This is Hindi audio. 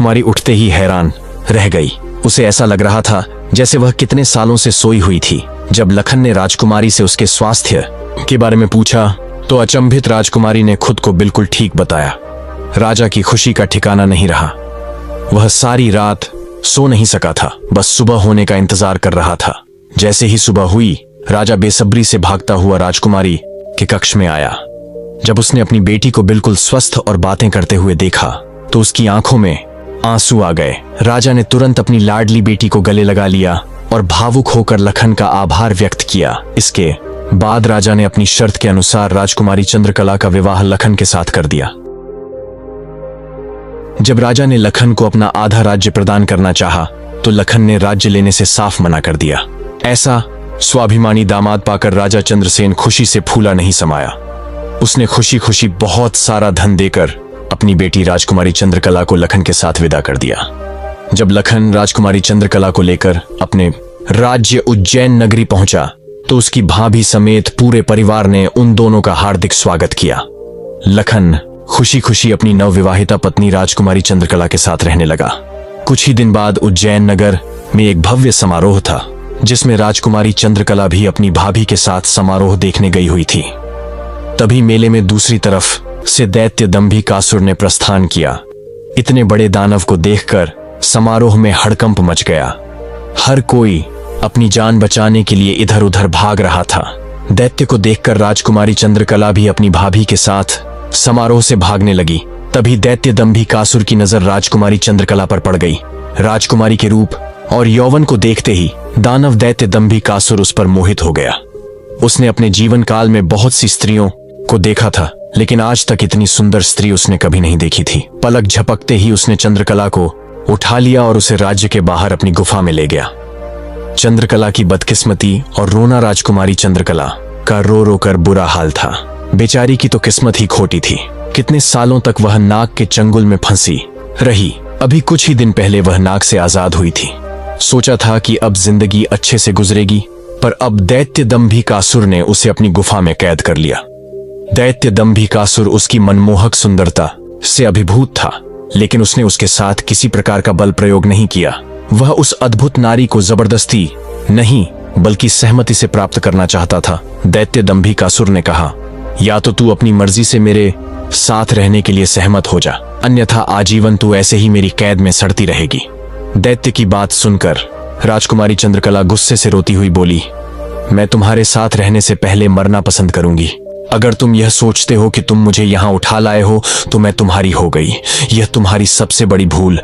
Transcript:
राजकुमारी उठते ही हैरान रह गई। उसे ऐसा लग रहा था जैसे वह कितने सालों से सोई हुई थी। जब लखन ने राजकुमारी से उसके स्वास्थ्य के बारे में पूछा तो अचंभित राजकुमारी ने खुद को बिल्कुल ठीक बताया। राजा की खुशी का ठिकाना नहीं रहा। वह सारी रात सो नहीं सका था, बस सुबह होने का इंतजार कर रहा था। जैसे ही सुबह हुई, राजा बेसब्री से भागता हुआ राजकुमारी के कक्ष में आया। जब उसने अपनी बेटी को बिल्कुल स्वस्थ और बातें करते हुए देखा तो उसकी आंखों में आंसू आ गए। राजा ने तुरंत अपनी लाडली बेटी को गले लगा लिया और भावुक होकर लखन का आभार व्यक्त किया। इसके बाद राजा ने अपनी शर्त के अनुसार राजकुमारी चंद्रकला का विवाह लखन के साथ कर दिया। जब राजा ने लखन को अपना आधा राज्य प्रदान करना चाहा तो लखन ने राज्य लेने से साफ मना कर दिया। ऐसा स्वाभिमानी दामाद पाकर राजा चंद्रसेन खुशी से फूला नहीं समाया। उसने खुशी खुशी बहुत सारा धन देकर अपनी बेटी राजकुमारी चंद्रकला को लखन के साथ विदा कर दिया। जब लखन राजकुमारी चंद्रकला को लेकर अपने राज्य उज्जैन नगरी पहुंचा तो उसकी भाभी समेत पूरे परिवार ने उन दोनों का हार्दिक स्वागत किया। लखन खुशी खुशी अपनी नवविवाहिता पत्नी राजकुमारी चंद्रकला के साथ रहने लगा। कुछ ही दिन बाद उज्जैन नगर में एक भव्य समारोह था जिसमें राजकुमारी चंद्रकला भी अपनी भाभी के साथ समारोह देखने गई हुई थी। तभी मेले में दूसरी तरफ से दैत्य दंभिकासुर ने प्रस्थान किया। इतने बड़े दानव को देखकर समारोह में हड़कंप मच गया। हर कोई अपनी जान बचाने के लिए इधर उधर भाग रहा था। दैत्य को देखकर राजकुमारी चंद्रकला भी अपनी भाभी के साथ समारोह से भागने लगी। तभी दैत्य दंभिकासुर की नजर राजकुमारी चंद्रकला पर पड़ गई। राजकुमारी के रूप और यौवन को देखते ही दानव दैत्य दंभिकासुर उस पर मोहित हो गया। उसने अपने जीवन काल में बहुत सी स्त्रियों को देखा था, लेकिन आज तक इतनी सुंदर स्त्री उसने कभी नहीं देखी थी। पलक झपकते ही उसने चंद्रकला को उठा लिया और उसे राज्य के बाहर अपनी गुफा में ले गया। चंद्रकला की बदकिस्मती और रोना राजकुमारी चंद्रकला का रो रो कर बुरा हाल था। बेचारी की तो किस्मत ही खोटी थी। कितने सालों तक वह नाग के चंगुल में फंसी रही। अभी कुछ ही दिन पहले वह नाग से आजाद हुई थी। सोचा था कि अब जिंदगी अच्छे से गुजरेगी, पर अब दैत्य दंभिकासुर ने उसे अपनी गुफा में कैद कर लिया। दैत्य दंभिकासुर उसकी मनमोहक सुंदरता से अभिभूत था, लेकिन उसने उसके साथ किसी प्रकार का बल प्रयोग नहीं किया। वह उस अद्भुत नारी को जबरदस्ती नहीं बल्कि सहमति से प्राप्त करना चाहता था। दैत्य दंभिकासुर ने कहा, या तो तू अपनी मर्जी से मेरे साथ रहने के लिए सहमत हो जा, अन्यथा आजीवन तू ऐसे ही मेरी कैद में सड़ती रहेगी। दैत्य की बात सुनकर राजकुमारी चंद्रकला गुस्से से रोती हुई बोली, मैं तुम्हारे साथ रहने से पहले मरना पसंद करूंगी। अगर तुम यह सोचते हो कि तुम मुझे यहाँ उठा लाए हो तो मैं तुम्हारी हो गई। यह तुम्हारी सबसे बड़ी भूल